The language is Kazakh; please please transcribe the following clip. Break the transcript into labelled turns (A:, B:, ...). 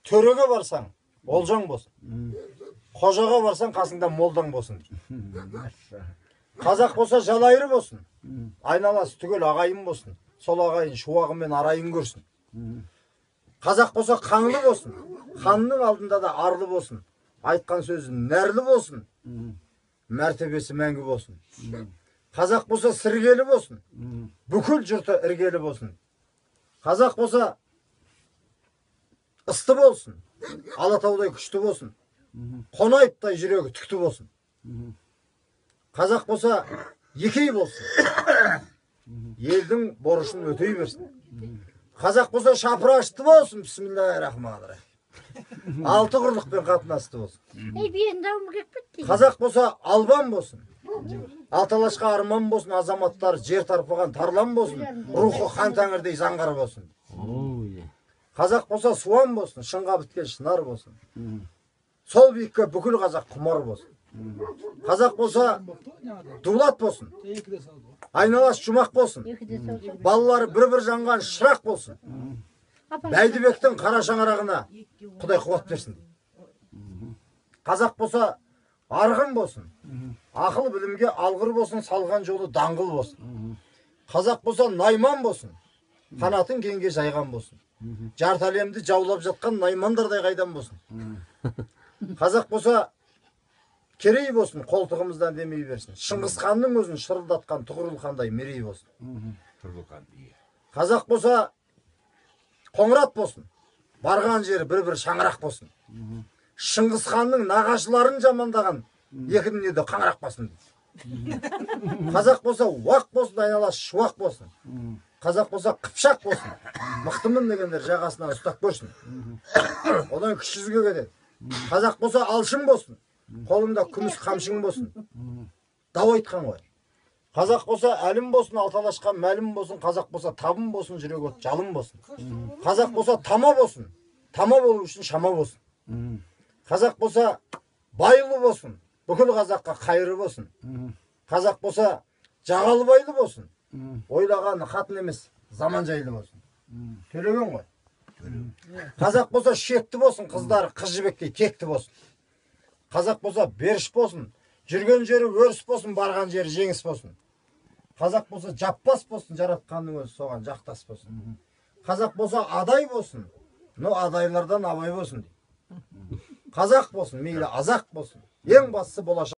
A: Төреге барсаң, олжаң болсын. Қожаға барсаң, қасыңда молдаң болсын. Қазақ болса жалайыр болсын. Айналасы түгел ағайын болсын. Сол ағайын шуағымен арайын көрсін. Қазақ болса қаңлы болсын. Ханның алдында да арлы болсын. Айтқан сөзі нәрлі болсын. Мәртебесі мәңгі болсын. Қазақ болса сіргелі болсын. Бүкіл жұрты іргелі болсын. Қазақ болса ысты болсын. Алатаудай күшті болсын. Қонайыптай жүрегі түкті болсын. Қазақ болса екей болсын. Елдің борышын өтей берсін. Қазақ болса шапырашты болсын. Бисмиллахир-рахманир-рахим. Алты құрлықпен қатынасты болсын. Қазақ болса албан болсын. Аталашқа арман болсын. Азаматтар жер тарпыған тарлан болсын. Рухы хан тәңірдей заңғар болсын. Қазақ болса суан болсын. Шынға біткен шынар болсын. Сол биікке бүкіл қазақ құмар болсын. Қазақ болса дулат болсын. Айналас жұмақ болсын. Балалары бір-бір жанған шырақ болсын. Бәйдібектің қара шаңырағына Құдай қуат берсін. Қазақ болса арғын болсын. Ақыл білімге алғыр болсын. Салған жолы даңғыл болсын. Қазақ болса найман болсын. Қанатын кеңге жайған болсын. Жарты әлемді жаулап жатқан наймандардай қайдан болсын. Қазақ болса керей болсын. Қолтығымыздан демей берсін. Шыңғыс ханның өзін шырылдатқан Тұғырыл хандай мерей болсын. Қазақ болса Қоңырат болсын. Барған жері бір-бір шаңырақ болсын. Шыңғыс ханның нағашыларын жамандаған екінің еді қаңырақ болсын. Қазақ болса уақ болсын. Айналасы шуақ болсын. Қазақ болса қыпшақ болсын. Мықтымын дегендер жағасынан ұстап көрсін. Одан кіші жүзге кетеді. Қазақ болса алшын болсын. Қолында күміс қамшың болсын. Дау айтқан ғой. Қазақ болса әлім болсын. Алталашқа мәлім болсын. Қазақ болса табын болсын. Жүрегі от жалын болсын. Қазақ болса тама болсын. Тама болу үшін шама болсын. Қазақ болса байлы болсын. Бүкіл қазаққа қайыры болсын. Қазақ болса жағалы байлы болсын. Ойлаған қатын емес, заман жайлы болсын. Төлеген ғой. Қазақ болса шекті болсын. Қыздары қыз жібектей текті болсын. Қазақ болса беріш болсын. Жүрген жері өріс болсын. Барған жері жеңіс болсын. Қазақ болса жаппас болсын. Жаратқанның өзі соған жақтас болсын. Қазақ болса адай болсын. Адайлардан абай болсын. Қазақ болсын, мейлі азақ болсын. Ең бастысы болашақ.